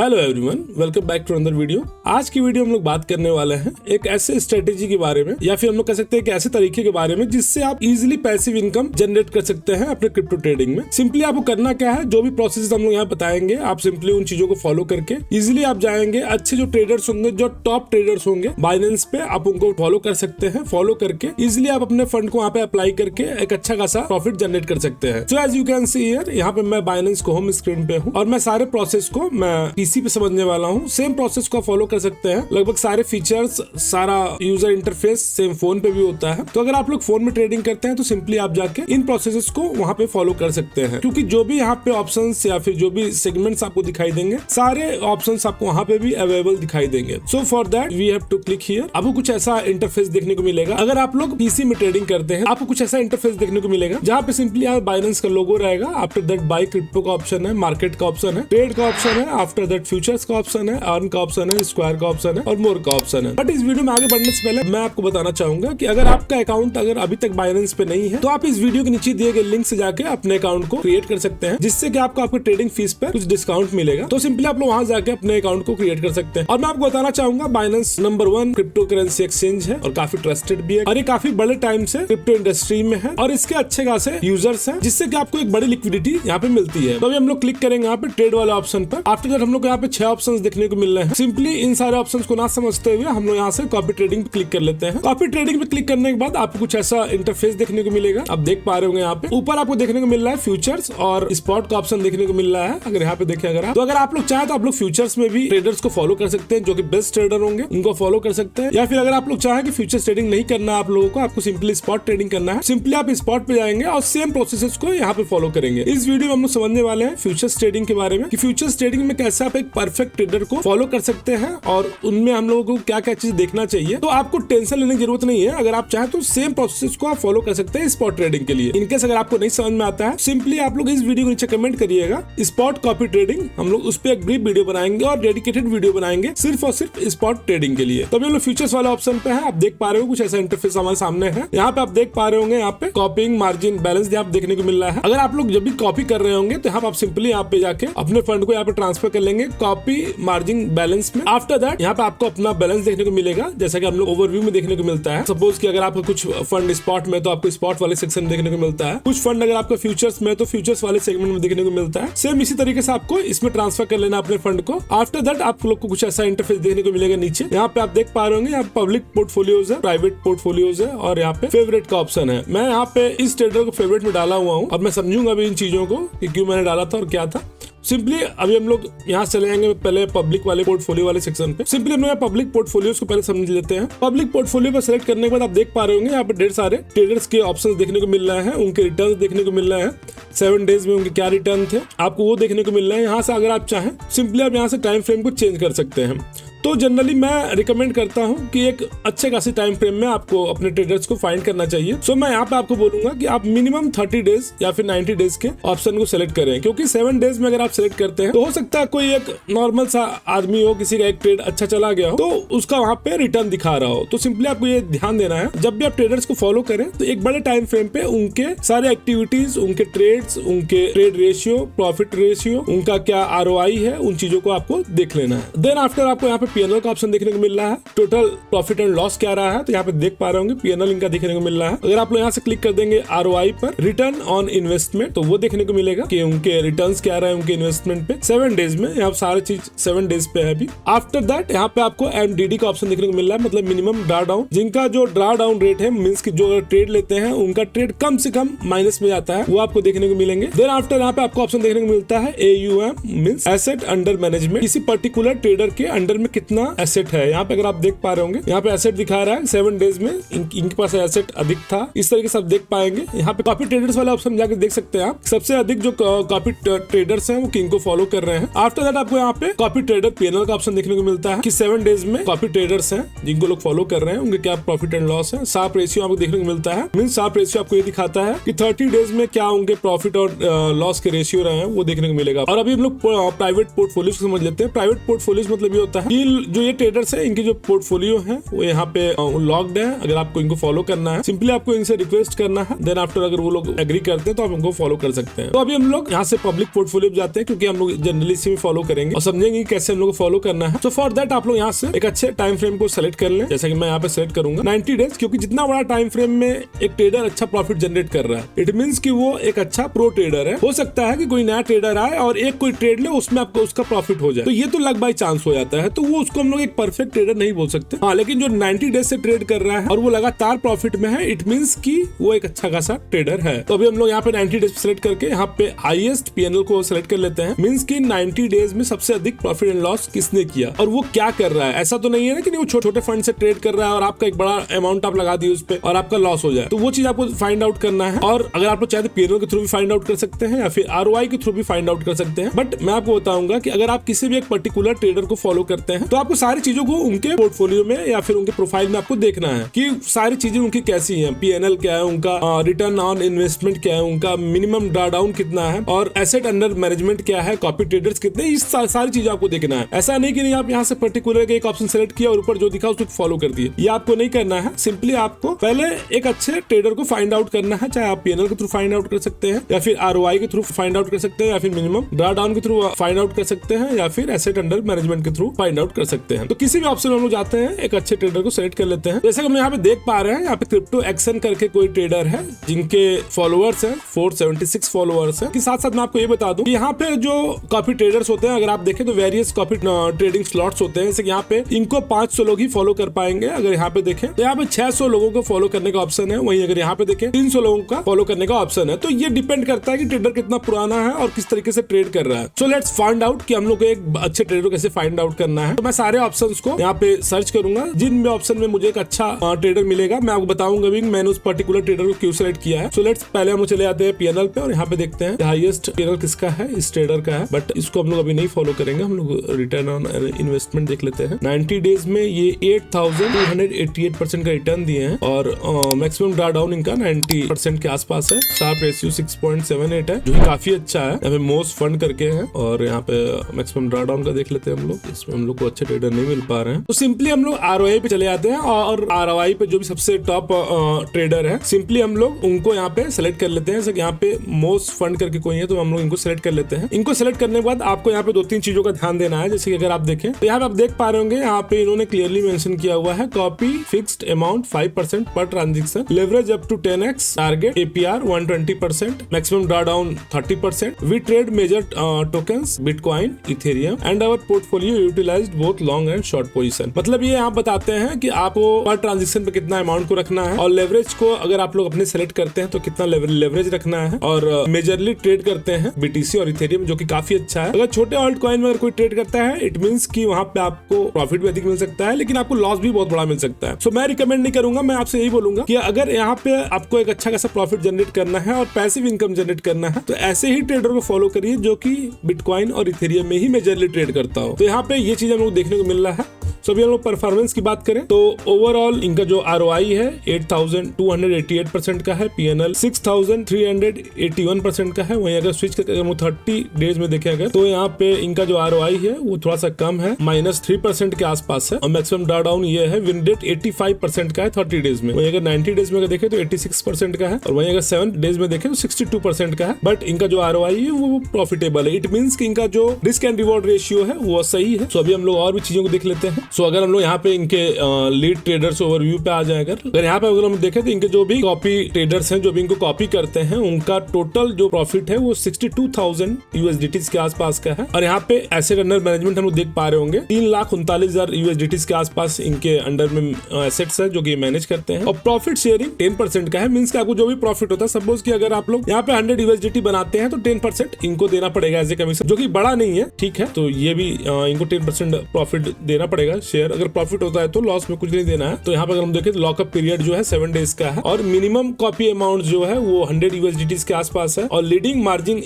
Hello everyone, welcome back to another video. आज की video हम लोग बात करने वाले हैं एक ऐसे स्ट्रेटेजी के बारे में, या फिर हम लोग कह सकते हैं कि ऐसे तरीके के बारे में जिससे आप इजीली पैसिव इनकम जनरेट कर सकते हैं अपने क्रिप्टो ट्रेडिंग में। सिंपली आपको करना क्या है, जो भी प्रोसेस हम लोग यहाँ बताएंगे, आप सिंपली उन चीजों को फॉलो करके इजिली आप जाएंगे। अच्छे जो ट्रेडर्स होंगे, जो टॉप ट्रेडर्स होंगे बाइनेंस पे, आप उनको फॉलो कर सकते हैं। फॉलो करके इजिली आप अपने फंड को वहाँ पे अप्लाई करके एक अच्छा खासा प्रॉफिट जनरेट कर सकते हैं। So as you can see here, यहाँ पे मैं बाइनेंस को होम स्क्रीन पे हूँ और मैं सारे प्रोसेस को मैं पीसी पे समझने वाला हूँ। सेम प्रोसेस को फॉलो कर सकते हैं। लगभग सारे फीचर्स, सारा यूजर इंटरफेस सेम फोन पे भी होता है। तो अगर आप लोग फोन में ट्रेडिंग करते हैं तो सिंपली आप जाके इन प्रोसेसेस को वहाँ पे फॉलो कर सकते हैं, क्योंकि जो भी यहाँ पे ऑप्शंस या फिर जो भी सेगमेंट्स आपको दिखाई देंगे, सारे ऑप्शंस आपको वहाँ पे भी अवेलेबल दिखाई देंगे। So for that we have to click here. आपको कुछ ऐसा इंटरफेस देखने को मिलेगा। अगर आप लोग पीसी में ट्रेडिंग करते हैं, आपको कुछ ऐसा इंटरफेस देखने को मिलेगा जहाँ पे सिंपली यहाँ बाइनेंस का लोगो रहेगा। आफ्टर दैट बाय क्रिप्टो का ऑप्शन है, मार्केट का ऑप्शन है, ट्रेड का ऑप्शन है, आफ्टर दैट फ्यूचर्स का ऑप्शन है, अर्न का ऑप्शन है, स्क्वायर का ऑप्शन है और मोर का ऑप्शन है। बट इस वीडियो में आगे बढ़ने से पहले मैं आपको बताना चाहूंगा कि अगर आपका अकाउंट अगर अभी तक बाइनेंस पे नहीं है तो आप इस वीडियो के नीचे दिए गए लिंक से जाके अपने अकाउंट को क्रिएट कर सकते हैं, जिससे कि आपको आपके ट्रेडिंग फीस पर कुछ डिस्काउंट मिलेगा। तो सिंपली आप लोग वहां जाके अपने अकाउंट को क्रिएट कर सकते हैं। और मैं आपको बताना चाहूंगा, Binance number 1 crypto currency exchange है और काफी ट्रस्टेड भी है और ये काफी बड़े टाइम से क्रिप्टो इंडस्ट्री में है और इसके अच्छे खासे यूजर्स हैं, जिससे कि आपको एक बड़ी लिक्विडिटी यहाँ पे मिलती है। तो अभी हम लोग क्लिक करेंगे यहाँ पे ट्रेड वाले ऑप्शन पर। आफ्टर दैट हम लोग यहाँ पे 6 ऑप्शंस देखने को मिल रहे हैं। सिंपली इन सारे ऑप्शंस को ना समझते हुए हम लोग यहाँ से कॉपी ट्रेडिंग पे क्लिक कर लेते हैं। कॉपी ट्रेडिंग पे क्लिक करने के बाद आपको कुछ ऐसा इंटरफेस देखने को मिलेगा। आप देख पा रहे होंगे यहाँ पे ऊपर आपको देखने को मिल रहा है फ्यूचर्स और स्पॉट का ऑप्शन देखने को मिल रहा है। अगर यहाँ पे देखें, अगर आप लोग चाहे तो आप लोग फ्यूचर्स में भी ट्रेडर्स को फॉलो कर सकते हैं, जो कि बेस्ट ट्रेडर होंगे उनको फॉलो कर सकते हैं। या फिर अगर आप लोग चाहें कि फ्यूचर्स ट्रेडिंग नहीं करना आप लोगों को, आपको सिंपली स्पॉट ट्रेडिंग करना है, सिंपली आप स्पॉट पे जाएंगे और सेम प्रोसेसेस को यहाँ पे फॉलो करेंगे। इस वीडियो में हम लोग समझने वाले हैं फ्यूचर्स ट्रेडिंग के बारे में, कि फ्यूचर्स ट्रेडिंग में कैसे आप एक परफेक्ट ट्रेडर को फॉलो कर सकते हैं और उनमें हम लोगों को क्या क्या चीज देखना चाहिए। तो आपको टेंशन लेने की जरूरत नहीं है। अगर आप चाहें तो सेम प्रोसेस को आप फॉलो कर सकते हैं स्पॉट ट्रेडिंग के लिए। इनकेस अगर आपको नहीं समझ में आता है, सिंपली आप लोग इस वीडियो को नीचे कमेंट करिएगा स्पॉट कॉपी ट्रेडिंग। हम लोग उस पर एक ब्रीफ वीडियो बनाएंगे और डेडिकेटेड वीडियो बनाएंगे सिर्फ और सिर्फ स्पॉट ट्रेडिंग के लिए। तो हम लोग फ्यूचर्स वाले ऑप्शन पे है। आप देख पा रहे हो कुछ ऐसा इंटरफेस हमारे सामने है। यहाँ पे आप देख पा रहे होंगे, यहाँ पे कॉपिंग मार्जिन बैलेंस यहाँ देखने को मिल रहा है। अगर आप लोग जब भी कॉपी कर रहे होंगे तो यहाँ आप सिंपली यहाँ पे जाके अपने फंड को यहाँ पे ट्रांसफर कर लेंगे कॉपी मार्जिन बैलेंस में। आफ्टर दैट यहाँ पे आपको अपना बैलेंस देखने को मिलेगा, जैसा कि हम लोग ओवरव्यू में देखने को मिलता है। सपोज कि अगर आपका कुछ फंड स्पॉट में तो आपको स्पॉट वाले सेक्शन देखने को मिलता है, कुछ फंड अगर आपका फ्यूचर्स में तो फ्यूचर्स वाले सेगमेंट में देखने को मिलता है। सेम इसी तरीके से आपको इसमें ट्रांसफर कर लेना अपने फंड को। आफ्टर दैट आप लोग को कुछ ऐसा इंटरफेस देखने को मिलेगा नीचे। यहाँ पे आप देख पा रहे होंगे, यहाँ पब्लिक पोर्टफोलियोज है, प्राइवेट पोर्टफोलियोज है और यहाँ पे फेवरेट का ऑप्शन है। मैं यहाँ पे इस ट्रेडर को फेवरेट में डाला हुआ हूँ और मैं समझूंगा अभी इन चीजों को कि क्यों मैंने डाला था और क्या था। सिंपली अभी हम लोग यहाँ चले जाएंगे पहले पब्लिक वाले पोर्टफोलियो वाले सेक्शन पे। सिंपली हम लोग पब्लिक पोर्टफोलियोज को पहले समझ लेते हैं। पब्लिक पोर्टफोलियो पर सेलेक्ट करने के बाद आप देख पा रहे होंगे यहाँ पे ढेर सारे ट्रेडर्स के ऑप्शंस देखने को मिल रहे हैं, उनके रिटर्न देखने को मिल रहे हैं, 7 डेज में उनके क्या रिटर्न थे आपको वो देखने को मिल रहा है। यहाँ से अगर आप चाहें सिंपली आप यहाँ से टाइम फ्रेम को चेंज कर सकते हैं। तो जनरली मैं रिकमेंड करता हूं कि एक अच्छे खासी टाइम फ्रेम में आपको अपने ट्रेडर्स को फाइंड करना चाहिए। सो मैं यहाँ पे आपको बोलूंगा कि आप मिनिमम 30 डेज या फिर 90 डेज के ऑप्शन को सिलेक्ट करें, क्योंकि 7 डेज में अगर आप सिलेक्ट करते हैं तो हो सकता है कोई एक नॉर्मल सा आदमी हो, किसी का एक ट्रेड अच्छा चला गया हो तो उसका वहाँ पे रिटर्न दिखा रहा हो। तो सिंपली आपको ये ध्यान देना है, जब भी आप ट्रेडर्स को फॉलो करें तो एक बड़े टाइम फ्रेम पे उनके सारे एक्टिविटीज, उनके ट्रेड्स, उनके ट्रेड रेशियो, प्रॉफिट रेशियो, उनका क्या ROI है, उन चीजों को आपको देख लेना है। देन आफ्टर आपको यहाँ पे PNL का ऑप्शन देखने को मिल रहा है। टोटल प्रॉफिट एंड लॉस क्या रहा है तो यहाँ पे देख पा रहे होंगे PNL इनका देखने को मिल रहा है। अगर आप लोग यहाँ से क्लिक कर देंगे ROI पर, रिटर्न ऑन इन्वेस्टमेंट, तो वो देखने को मिलेगा कि उनके रिटर्न्स क्या रहा है उनके इन्वेस्टमेंट पे 7 डेज में। यहाँ सारी चीज 7 डेज पे है अभी। आफ्टर दैट यहाँ पे आपको MDD का ऑप्शन देखने को मिल रहा है, मतलब मिनिमम ड्रा डाउन। जिनका जो ड्रा डाउन रेट है, मीन्स की जो ट्रेड लेते हैं उनका ट्रेड कम से कम माइनस में जाता है, वो आपको देखने को मिलेंगे। देन आफ्टर यहाँ पे आपको ऑप्शन देखने को मिलता है AUM, means asset under management. किसी पर्टिकुलर ट्रेडर के अंडर में कितना एसेट है। यहाँ पे अगर आप देख पा रहे होंगे, यहाँ पे एसेट दिखा रहा है 7 डेज में इनके पास एसेट अधिक था। इस तरीके से आप देख पाएंगे। यहाँ पे कॉपी ट्रेडर्स वाला ऑप्शन जाकर देख सकते हैं आप। सबसे अधिक जो कॉपी ट्रेडर्स हैं वो किंग को फॉलो कर रहे हैं। आफ्टर दैट आपको यहाँ पे कॉपी ट्रेडर PNL का ऑप्शन देखने को मिलता है कि 7 डेज में कॉपी ट्रेडर्स हैं जिनको लोग फॉलो कर रहे हैं उनके क्या प्रॉफिट एंड लॉस है। शार्प रेशियो आपको देखने को मिलता है, मीन शार्प रेशियो आपको ये दिखाता है कि 30 डेज में क्या उनके प्रॉफिट और लॉस के रेशियो रहे हैं वो देखने को मिलेगा। और अभी हम लोग प्राइवेट पोर्टफोलियोज समझ लेते हैं। प्राइवेट पोर्टफोलियोज मतलब ये होता है कि इन जो ये ट्रेडर्स है इनकी जो पोर्टफोलियो है वो यहाँ पे लॉक्ड है। अगर आपको इनको फॉलो करना है, सिंपली आपको इनसे रिक्वेस्ट करना है, देन आफ्टर अगर वो लोग एग्री करते हैं तो आप इनको फॉलो कर सकते हैं। तो अभी हम लोग यहाँ से पब्लिक पोर्टफोलियो जाते हैं, क्योंकि हम लोग जनरली इसी में फॉलो करेंगे और समझेंगे कैसे हम लोग को फॉलो करना है। तो फॉर दैट आप लोग यहाँ से एक अच्छे टाइम फ्रेम को सेलेक्ट कर लें, जैसा कि मैं यहाँ पे सेलेक्ट करूंगा 90 डेज, क्योंकि जितना बड़ा टाइम फ्रेम में एक ट्रेडर अच्छा प्रॉफिट जनरेट कर रहा है, इट मींस कि वो एक अच्छा प्रो ट्रेडर है। हो सकता है कि कोई नया ट्रेडर आए और एक कोई ट्रेड ले, उसमें आपको उसका प्रॉफिट हो जाए, तो ये तो लक बाय चांस हो जाता है, तो वो उसको हम लोग एक परफेक्ट ट्रेडर नहीं बोल सकते। हाँ, लेकिन जो 90 डेज से ट्रेड कर रहा है और वो लगातार प्रॉफिट में है, इट मींस कि वो एक अच्छा खासा ट्रेडर है। तो अभी हम लोग यहाँ पे 90 डेज सेलेक्ट करके यहाँ पे हाईएस्ट पीएनएल को सेलेक्ट कर लेते हैं, मींस कि 90 डेज में सबसे अधिक प्रॉफिट एंड लॉस किसने किया और वो क्या कर रहा है। ऐसा तो नहीं है ना कि वो छोटे छोटे फंड से ट्रेड कर रहा है और आपका एक बड़ा अमाउंट आप लगा दिए उस पे और आपका लॉस हो जाए, तो वो चीज आपको फाइंड आउट करना है। और अगर आप लोग चाहे तो पीएनएल के थ्रू भी फाइंड आउट कर सकते हैं या फिर आरओआई के थ्रू भी फाइंड आउट कर सकते हैं। बट मैं आपको बताऊंगा कि अगर आप किसी भी एक पर्टिकुलर ट्रेडर को फॉलो करते हैं तो आपको सारी चीजों को उनके पोर्टफोलियो में या फिर उनके प्रोफाइल में आपको देखना है कि सारी चीजें उनकी कैसी हैं, पीएनएल क्या है उनका, रिटर्न ऑन इन्वेस्टमेंट क्या है उनका, मिनिमम ड्रॉडाउन कितना है और एसेट अंडर मैनेजमेंट क्या है, कॉपी ट्रेडर्स कितने, इस सारी चीजें आपको देखना है। ऐसा नहीं कि नहीं आप यहाँ से पर्टिकुलर एक ऑप्शन सेलेक्ट किया और ऊपर जो दिखा उसको फॉलो कर दिए, ये आपको नहीं करना है। सिंपली आपको पहले एक अच्छे ट्रेडर को फाइंड आउट करना है, चाहे आप पीएनएल के थ्रू फाइंड आउट कर सकते हैं या फिर आरओआई के थ्रू फाइंड आउट कर सकते हैं या फिर मिनिमम ड्रॉडाउन के थ्रू फाइंड आउट कर सकते हैं या फिर एसेट अंडर मैनेजमेंट के थ्रू फाइंड आउट कर सकते हैं। तो किसी भी ऑप्शन में हम लोग जाते हैं, एक अच्छे ट्रेडर को सेलेक्ट कर लेते हैं। जैसे कि हम यहाँ पे देख पा रहे हैं, यहाँ पे क्रिप्टो एक्शन करके कोई ट्रेडर है जिनके फॉलोअर्स हैं 476 फॉलोअर्स हैं। साथ साथ मैं आपको ये बता दूं कि यहाँ पे जो कॉपी ट्रेडर्स होते हैं, अगर आप देखें तो वेरियस कॉपी ट्रेडिंग स्लॉट्स होते हैं, जैसे यहाँ पे इनको 500 लोग ही फॉलो कर पाएंगे। अगर यहाँ पे देखें तो यहाँ पे 600 लोगों को फॉलो करने का ऑप्शन है, वहीं अगर यहाँ पे देखें 300 लोगों का फॉलो करने का ऑप्शन है। तो ये डिपेंड करता है कि ट्रेडर कितना पुराना है और किस तरीके से ट्रेड कर रहा है। सो लेट्स फाइंड आउट कि हम लोग को एक अच्छे ट्रेडर को कैसे फाइंड आउट करना है। तो मैं सारे ऑप्शंस को यहाँ पे सर्च करूंगा, जिन ऑप्शन में मुझे एक अच्छा ट्रेडर मिलेगा मैं आपको बताऊंगा भी मैंने उस पर्टिकुलर ट्रेडर को क्यों सेलेक्ट किया है। सो लेट्स पहले हम चले आते हैं पीएनएल पे और यहाँ पे देखते हैं हाईएस्ट पीएनएल किसका है, इस ट्रेडर का है, बट इसको हम लोग अभी नहीं फॉलो करेंगे। हम लोग रिटर्न ऑन इन्वेस्टमेंट देख लेते हैं। 90 डेज में ये 8,288% का रिटर्न दिए हैं और मैक्सिमम ड्रॉडाउन इनका 90% के आसपास है। शार्प रेशियो 6.78 है, जो काफी अच्छा है। यहाँ पे मोस्ट फंड करके है और यहाँ पे मैक्सिमम ड्रॉडाउन का देख लेते हैं हम लोग, इसमें हम लोग को अच्छे ट्रेडर नहीं मिल पा रहे हैं। तो सिंपली हम लोग आरओआई पे चले जाते हैं और आरओआई पे जो भी सबसे टॉप ट्रेडर है, सिंपली हम लोग उनको यहाँ पे सेलेक्ट कर लेते हैं। यहाँ पे मोस्ट फंड करके कोई है तो हम लोग इनको सेलेक्ट कर लेते हैं। इनको सेलेक्ट करने के बाद आपको यहाँ पे 2-3 चीजों का ध्यान देना है। जैसे कि अगर आप देखें तो यहाँ पे आप देख पा रहे होंगे, यहाँ पे इन्होंने क्लियरली मेंशन किया हुआ है copy fixed amount 5% per transaction, leverage up to 10x, target APR 120%, maximum drawdown 30%, we trade major tokens bitcoin, Ethereum and our portfolio utilized both long and short position. मतलब ये आप बताते हैं कि आपको पर ट्रांजेक्शन पे कितना अमाउंट को रखना है और लेवरेज को अगर आप लोग अपने सेलेक्ट करते हैं तो कितना लेवरेज रखना है, और मेजरली ट्रेड करते हैं बीटीसी और इथेरियम, जो कि काफी अच्छा है। अगर छोटे ऑल्ट कॉइन में अगर कोई ट्रेड करता है, इट मींस कि वहां पे आपको प्रॉफिट भी अधिक मिल सकता है, लेकिन आपको लॉस भी बहुत बड़ा मिल सकता है। सो मैं रिकमेंड नहीं करूंगा, मैं आपसे यही बोलूंगा कि अगर यहाँ पे आपको एक अच्छा खासा प्रॉफिट जनरेट करना है और पैसिव इनकम जनरेट करना है तो ऐसे ही ट्रेडर को फॉलो करिए जो कि बिटकॉइन और इथेरियम में ही मेजरली ट्रेड करता हो। तो यहाँ पे ये चीज हम लोग देखने को मिल रहा है। सो अभी हम लोग परफॉर्मेंस की बात करें तो ओवरऑल इनका जो आरओआई है 8,288% का है, पीएनएल 6,381% का है। वहीं अगर स्विच करके अगर 30 डेज में देखें अगर तो यहाँ पे इनका जो आरओआई है वो थोड़ा सा कम है, -3% के आसपास है और मैक्सिमम ड्रॉडाउन ये है, विन रेट 85% का है 30 डेज में। वहीं अगर 90 डेज में अगर देखें तो 86% का है और वहीं अगर 7 डेज में देखें तो 62% का है। बट इनका जो आरओआई है वो प्रॉफिटेबल है, इट मींस कि इनका जो रिस्क एंड रिवॉर्ड रेशियो है वो सही है। सो अभी हम लोग और भी चीजों को देख लेते हैं। सो अगर हम लोग यहाँ पे इनके लीड ट्रेडर्स ओवरव्यू पे आ जाए, अगर यहाँ पे अगर हम देखें तो इनके जो भी कॉपी ट्रेडर्स हैं जो भी इनको कॉपी करते हैं उनका टोटल जो प्रॉफिट है वो 62,000 USDT के आसपास का है। और यहाँ पे एसेट अंडर मैनेजमेंट हम लोग देख पा रहे होंगे 3,39,000 USDT के आसपास इनके अंडर में एसेट्स है जो कि मैनेज करते हैं। और प्रॉफिट शेयरिंग 10% का है, मींस कि आपको जो भी प्रॉफिट होता है, सपोज कि अगर आप लोग यहाँ पे 100 USDT बनाते हैं तो 10% इनको देना पड़ेगा एज ए कमीशन, जो कि बड़ा नहीं है, ठीक है। तो ये भी इनको 10% प्रॉफिट देना पड़ेगा शेयर, अगर प्रॉफिट होता है तो लॉस में कुछ नहीं देना है। तो यहाँ पे अगर हम देखें तो लॉकअप पीरियड जो है 7 डेज का है और मिनिमम कॉपी अमाउंट जो है वो 100 USDT के आसपास है और लीडिंग मार्जिन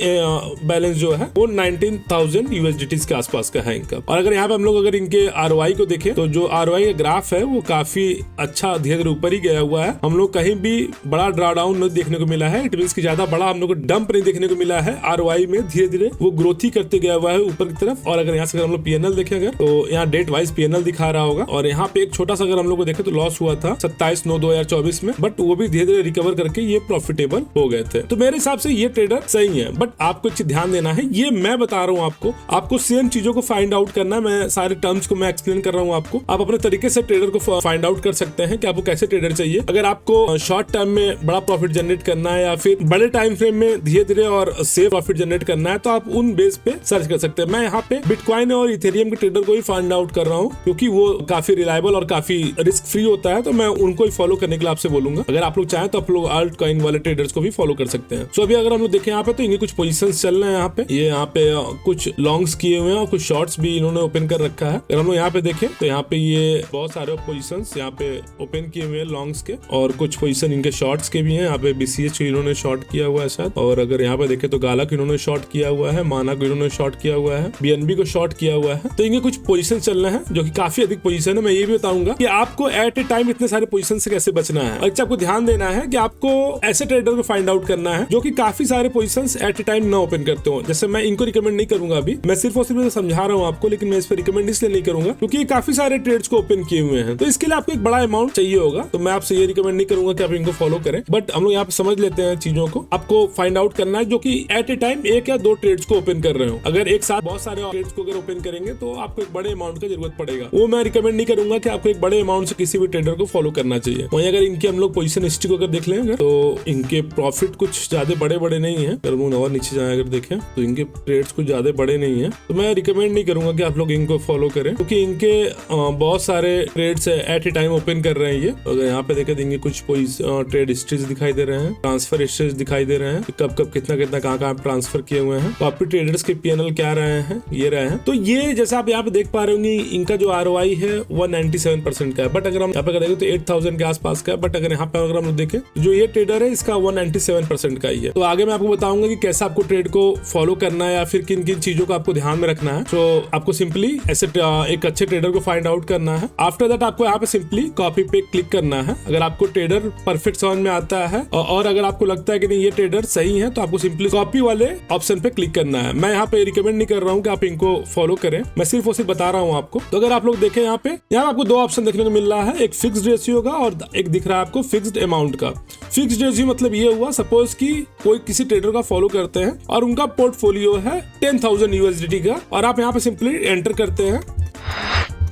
बैलेंस जो है वो 19,000 USDT के आसपास का है इनका। और अगर यहाँ पे हम लोग अगर इनके ROI को देखें तो जो ROI का ग्राफ है वो काफी अच्छा धीरे धीरे ऊपर ही गया हुआ है। हम लोग कहीं भी बड़ा ड्रा डाउन नहीं देखने को मिला है, इट मींस कि ज्यादा बड़ा हम लोग को डंप नहीं देखने को मिला है। ROI में धीरे धीरे वो ग्रोथ ही करते गया हुआ है ऊपर की तरफ। और अगर यहाँ से हम लोग PNL देखें अगर तो यहाँ डेट वाइज PNL दिखा रहा होगा और यहाँ पे एक छोटा सा अगर हम लोग को देखें तो लॉस हुआ था 27/9/2024 में, बट वो भी धीरे धीरे रिकवर करके ये प्रॉफिटेबल हो गए थे। तो मेरे हिसाब से ये ट्रेडर सही है, बट आपको एक चीज ध्यान देना है, ये मैं बता रहा हूँ आपको सेम चीजों को फाइंड आउट करना है। मैं सारे टर्म्स को मैं एक्सप्लेन कर रहा हूँ आपको, आप अपने तरीके से ट्रेडर को फाइंड आउट कर सकते हैं कि आपको कैसे ट्रेडर चाहिए। अगर आपको शॉर्ट टर्म में बड़ा प्रॉफिट जनरेट करना है या फिर बड़े टाइम फ्रेम में धीरे धीरे और सेफ प्रॉफिट जनरेट करना है तो आप उन बेस पे सर्च कर सकते हैं। मैं यहाँ पे बिटकॉइन और इथेरियम के ट्रेडर को ही फाइंड आउट कर रहा हूँ क्योंकि वो काफी रिलायबल और काफी रिस्क फ्री होता है, तो मैं उनको ही फॉलो करने के लिए आपसे बोलूंगा। अगर आप लोग चाहें तो आप लोग अल्ट कॉइन वाले ट्रेडर्स को भी फॉलो कर सकते हैं। सो अभी अगर हम लोग देखें यहाँ पे तो इनके कुछ पोजीशंस चल रहे हैं यहाँ पे, ये यहाँ पे कुछ लॉन्ग्स किए हुए हैं और कुछ शॉर्ट्स भी इन्होंने ओपन कर रखा है। अगर हम लोग यहाँ पे देखें तो यहाँ पे ये बहुत सारे पोजीशंस यहाँ पे ओपन किए हुए हैं लॉन्ग्स के और कुछ पोजीशन इनके शॉर्ट्स के भी हैं। यहाँ पे BCH इन्होंने शॉर्ट किया हुआ है शायद, और अगर यहाँ पे देखें तो गाला को इन्होंने शॉर्ट किया हुआ है, माना को इन्होंने शॉर्ट किया हुआ है, BNB को शॉर्ट किया हुआ है। तो इनके कुछ पोजीशन चल रहे हैं जो कि काफी अधिक पोजीशन है। मैं ये भी बताऊंगा कि आपको एट ए टाइम इतने सारे पोजीशन से कैसे बचना है। और आपको ध्यान देना है कि आपको ऐसे ट्रेडर को फाइंड आउट करना है जो कि काफी सारे पोजीशंस एट ए टाइम ना ओपन करते हो। जैसे मैं इनको रिकमेंड नहीं करूंगा, अभी मैं सिर्फ और सिर्फ समझा रहा हूँ आपको, लेकिन मैं इस पर रिकमेंड इसलिए नहीं करूंगा क्योंकि ये काफी सारे ट्रेड्स को ओपन किए हुए हैं। तो इसके लिए आपको एक बड़ा अमाउंट चाहिए होगा, तो मैं आपसे ये रिकमेंड नहीं करूंगा कि आप इनको फॉलो करें। बट हम लोग यहाँ पे समझ लेते हैं चीजों को। आपको फाइंड आउट करना है जो कि एट ए टाइम 1 या 2 ट्रेड्स को ओपन कर रहे हो। अगर एक साथ बहुत सारे ट्रेड्स को अगर ओपन करेंगे तो आपको एक बड़े अमाउंट की जरूरत पड़ेगा। वो मैं रिकमेंड नहीं करूंगा कि आपको एक बड़े अमाउंट से किसी भी ट्रेडर को फॉलो करना चाहिए। वहीं अगर इनके हम लोग पोजीशन हिस्ट्री को अगर देख लेंगे तो इनके प्रॉफिट कुछ ज्यादा बड़े नहीं है। अगर हम और नीचे जाए अगर देखें तो इनके ट्रेड्स कुछ ज्यादा बड़े नहीं है, तो मैं रिकमेंड नहीं करूंगा कि आप लोग इनको फॉलो करें क्योंकि इनके बहुत सारे trades at a time open कर रहे हैं ये। अगर यहाँ पे देखें देंगे कुछ ट्रेड हिस्ट्रीज दिखाई दे रहे हैं, ट्रांसफर हिस्ट्रीज दिखाई दे रहे हैं, कब कितना कहाँ ट्रांसफर किए हुए हैं, कॉपी ट्रेडर्स के PNL क्या रहे हैं, ये रहे हैं। तो ये जैसा आप यहाँ पे देख पा रहे होंगे इनका जो ROI है 197% का है, बट अगर हम यहाँ पे देखें तो 8,000 के आसपास का है। बट अगर यहाँ पे अगर हम देखें जो ये ट्रेडर है इसका 197% का ही है। तो आगे मैं आपको बताऊंगा कि कैसे आपको ट्रेड को फॉलो करना है या फिर किन किन चीजों को आपको ध्यान में रखना है। तो आपको सिंपली ऐसे एक अच्छे ट्रेडर को फाइंड आउट करना है। आफ्टर दैट आपको यहाँ पे सिंपली कॉपी पे क्लिक करना है। अगर आपको ट्रेडर परफेक्ट समझ में आता है और अगर आपको लगता है कि नहीं ये ट्रेडर सही है तो आपको सिंपली कॉपी वाले ऑप्शन पे क्लिक करना है। मैं यहाँ पे रिकमेंड नहीं कर रहा हूँ कि आप इनको फॉलो करें, मैं सिर्फ और सिर्फ बता रहा हूँ आपको। तो अगर आप लोग देखें यहाँ पे आपको 2 ऑप्शन देखने को मिल रहा है, एक फिक्स्ड रेशियो का और एक दिख रहा है आपको फिक्स्ड अमाउंट का। फिक्स्ड रेशियो मतलब ये हुआ सपोज कि कोई किसी ट्रेडर का फॉलो करते हैं और उनका पोर्टफोलियो है 10,000 USDT का और आप यहाँ पे सिंपली एंटर करते हैं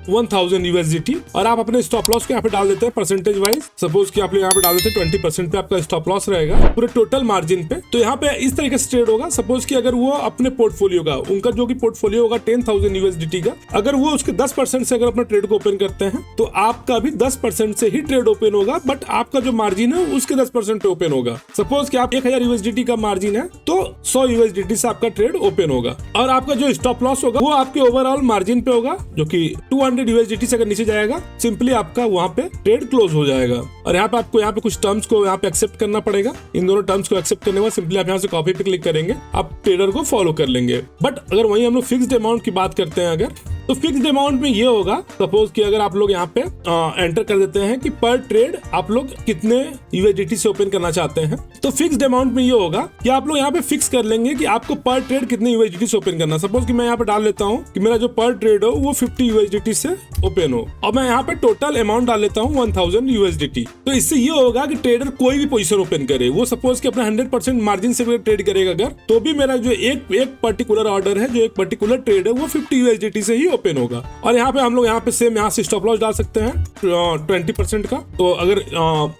1000 USDT और आप अपने स्टॉप लॉस को यहाँ पे डाल देते हैं परसेंटेज वाइज। सपोज कि आप यहाँ पे डाल देते हैं 20% पे आपका स्टॉप लॉस रहेगा पूरे टोटल मार्जिन पे। तो यहाँ पे इस तरीके से ट्रेड होगा। सपोज कि अगर वो अपने पोर्टफोलियो का उनका जो कि पोर्टफोलियो होगा 10,000 USDT का, अगर वो उसके 10% से अगर अपना ट्रेड को ओपन करते हैं तो आपका भी 10% से ही ट्रेड ओपन होगा, बट आपका जो मार्जिन है उसके 10% पे ओपन होगा। सपोज कि आप 1000 USDT का मार्जिन है तो 100 USDT से आपका ट्रेड ओपन होगा और आपका जो स्टॉप लॉस होगा वो आपके ओवरऑल मार्जिन पे होगा जो कि 200 USDT से अगर नीचे जाएगा सिंपली आपका वहां पे ट्रेड क्लोज हो जाएगा। और यहाँ पे आपको यहाँ पे कुछ टर्म्स को यहाँ पे एक्सेप्ट करना पड़ेगा। इन दोनों टर्म्स को एक्सेप्ट करने के बाद सिंपली आप यहाँ से कॉपी पे क्लिक करेंगे, आप ट्रेडर को फॉलो कर लेंगे। बट अगर वहीं हम लोग फिक्स्ड अमाउंट की बात करते हैं अगर, तो फिक्स्ड अमाउंट में ये होगा सपोज कि अगर आप लोग यहाँ पे एंटर कर देते हैं कि पर ट्रेड आप लोग कितने USDT से ओपन करना चाहते हैं, तो फिक्स्ड अमाउंट में ये होगा कि आप लोग यहाँ पे फिक्स कर लेंगे कि आपको पर ट्रेड कितने USDT से ओपन करना। सपोज कि मैं यहाँ पे डाल लेता हूँ कि मेरा जो पर ट्रेड हो वो 50 USDT से ओपन हो और मैं यहाँ पे टोटल अमाउंट डाल लेता हूँ 1000 USDT। तो इससे ये होगा कि ट्रेडर कोई भी पोजीशन ओपन करे, वो सपोज कि अपना 100% मार्जिन से ट्रेड करेगा अगर, तो भी मेरा जो एक पर्टिकुलर ऑर्डर है, जो एक पर्टिकुलर ट्रेड है वो 50 USDT से ही ओपन होगा। और यहाँ पे हम लोग यहाँ पे सेम यहाँ से स्टॉप लॉस डाल सकते हैं 20% का। तो अगर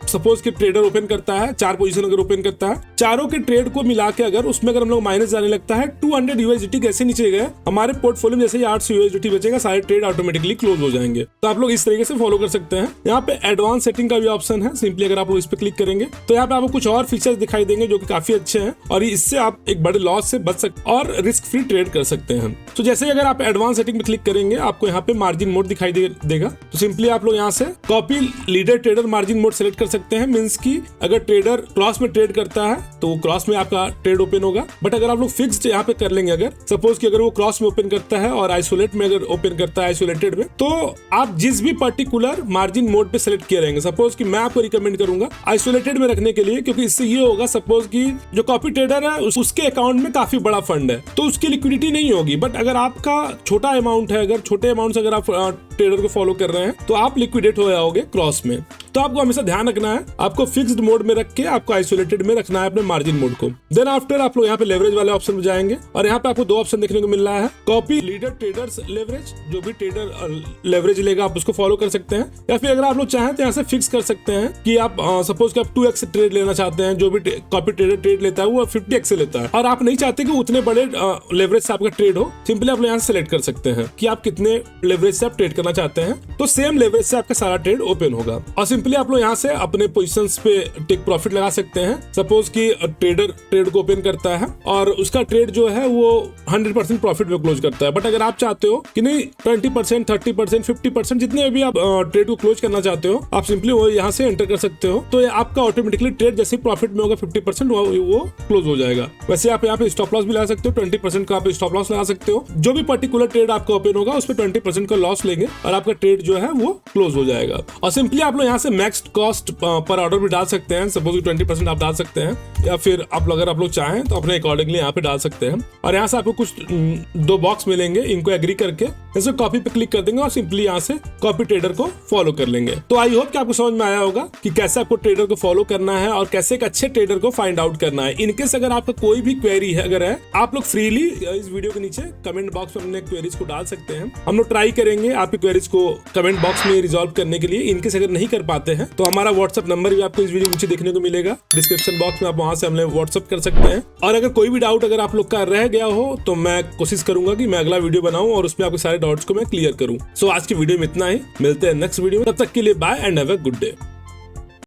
सपोज कि ट्रेडर ओपन करता है 4 पोजीशन अगर ओपन करता है। चारों के ट्रेड को मिला के अगर उसमें अगर हम लोग माइनस जाने लगता है 200 USDT कैसे नीचे गए, हमारे पोर्टफोलियो में जैसे ही 800 USDT बचेगा, सारे ट्रेड ऑटोमेटिकली क्लोज हो जाएंगे। तो आप लोग इस तरीके से फॉलो कर सकते हैं। यहाँ पे एडवांस सेटिंग का भी ऑप्शन है, सिंपली अगर आप लोग इस पे क्लिक करेंगे तो यहाँ पे आपको कुछ और फीचर्स दिखाई देंगे जो कि काफी अच्छे हैं और इससे आप एक बड़े लॉस से बच सकते और रिस्क फ्री ट्रेड कर सकते हैं। तो जैसे ही अगर आप एडवांस सेटिंग में क्लिक करेंगे आपको यहाँ पे मार्जिन मोड दिखाई देगा। तो सिंपली आप लोग यहाँ से copy leader trader margin mode select कर सकते हैं। मींस की अगर ट्रेडर क्रॉस में ट्रेड करता है तो क्रॉस में आपका ट्रेड ओपन होगा। बट अगर आप लोग फिक्स्ड यहाँ पे कर लेंगे, अगर सपोज कि अगर वो क्रॉस में ओपन करता है और आइसोलेट में अगर ओपन करता है, आइसोलेटेड में, तो आप जिस भी पर्टिकुलर मार्जिन मोड पे सेलेक्ट किए रहेंगे, सपोज कि मैं आपको रिकमेंड करूंगा आइसोलेटेड में रखने के लिए, क्योंकि इससे ये होगा सपोज कि जो कॉपी ट्रेडर है उसके अकाउंट में काफी बड़ा फंड है तो उसकी लिक्विडिटी नहीं होगी। बट अगर आपका छोटा अमाउंट है, अगर छोटे अमाउंट से अगर आप ट्रेडर को फॉलो कर रहे हैं तो आप लिक्विडेट हो जाओगे क्रॉस में। तो आपको हमेशा ध्यान रखना है, आपको फिक्स्ड मोड में रख के आपको आइसोलेटेड में रखना है अपने मार्जिन मोड को। देन आफ्टर आप लोग यहाँ पे लेवरेज वाले ऑप्शन में जाएंगे और यहाँ पे आपको दो ऑप्शन देखने को मिल रहा है, कॉपी लीडर ट्रेडर्स लेवरेज, जो भी ट्रेडर लेवरेज लेगा आप उसको फॉलो कर सकते हैं, या फिर अगर आप लोग चाहें तो यहाँ से फिक्स कर सकते हैं कि आप सपोज कि आप 2x ट्रेड लेना चाहते हैं, जो भी कॉपी ट्रेडर ट्रेड लेता है वो 50x से लेता है और आप नहीं चाहते कि उतने बड़े लेवरेज से आपका ट्रेड हो, सिंपली आप लोग यहाँ से सेलेक्ट कर सकते हैं कि आप कितने लेवरेज से आप ट्रेड करना चाहते हैं, तो सेम लेवरेज से आपका सारा ट्रेड ओपन होगा। और सिंपली आप लोग यहाँ से अपने पोजीशंस पे टेक प्रॉफिट लगा सकते हैं। सपोज कि ट्रेडर ट्रेड को ओपन करता है और उसका ट्रेड जो है वो 100% प्रॉफिट में क्लोज करता है, बट अगर आप चाहते हो कि नहीं 20%, 30%, 50%, जितने भी आप ट्रेड को क्लोज करना चाहते हो आप सिंपली वो यहाँ से एंटर कर सकते हो। तो आपका ऑटोमेटिकली ट्रेड जैसे प्रॉफिट में होगा 50% वो क्लोज हो जाएगा। वैसे आप यहाँ पे स्टॉप लॉस भी लगा सकते हो, 20% का आप स्टॉप लॉस लगा सकते हो। जो भी पर्टिकुलर ट्रेड आपका ओपन होगा उस पर 20% का लॉस लेंगे और आपका ट्रेड जो है वो क्लोज हो जाएगा। और सिंपली आप लोग यहाँ से मैक्स कॉस्ट पर ऑर्डर भी डाल सकते हैं, सपोज 20% आप डाल सकते हैं, या फिर आप अगर आप लोग चाहें तो अपने अकॉर्डिंगली यहाँ पे डाल सकते हैं। और यहाँ से आपको कुछ दो बॉक्स मिलेंगे, इनको एग्री करके जैसे कॉपी पे क्लिक कर देंगे और सिंपली यहाँ से कॉपी ट्रेडर को फॉलो कर लेंगे। तो आई होप कि आपको समझ में आया होगा कि कैसे आपको ट्रेडर को फॉलो करना है और कैसे एक अच्छे ट्रेडर को फाइंड आउट करना है। इनकेस अगर आपका कोई भी क्वेरी है अगर है, आप लोग फ्रीली इस वीडियो के नीचे कमेंट बॉक्स में अपने क्वेरीज को डाल सकते हैं। हम लोग ट्राई करेंगे आपकी क्वेरीज को कमेंट बॉक्स में रिजॉल्व करने के लिए। इनकेस अगर नहीं कर पाते हैं तो हमारा व्हाट्सएप नंबर भी आपको इस वीडियो नीचे देखने को मिलेगा डिस्क्रिप्शन बॉक्स में, आप वहां से हमें व्हाट्सएप कर सकते हैं। और अगर कोई भी डाउट अगर आप लोग का रह गया हो तो मैं कोशिश करूंगा कि मैं अगला वीडियो बनाऊं और उसमें आपके सारे डाउट्स को मैं क्लियर करूं। सो आज की वीडियो में इतना ही, मिलते हैं नेक्स्ट वीडियो में, तब तक के लिए bye and have a good day.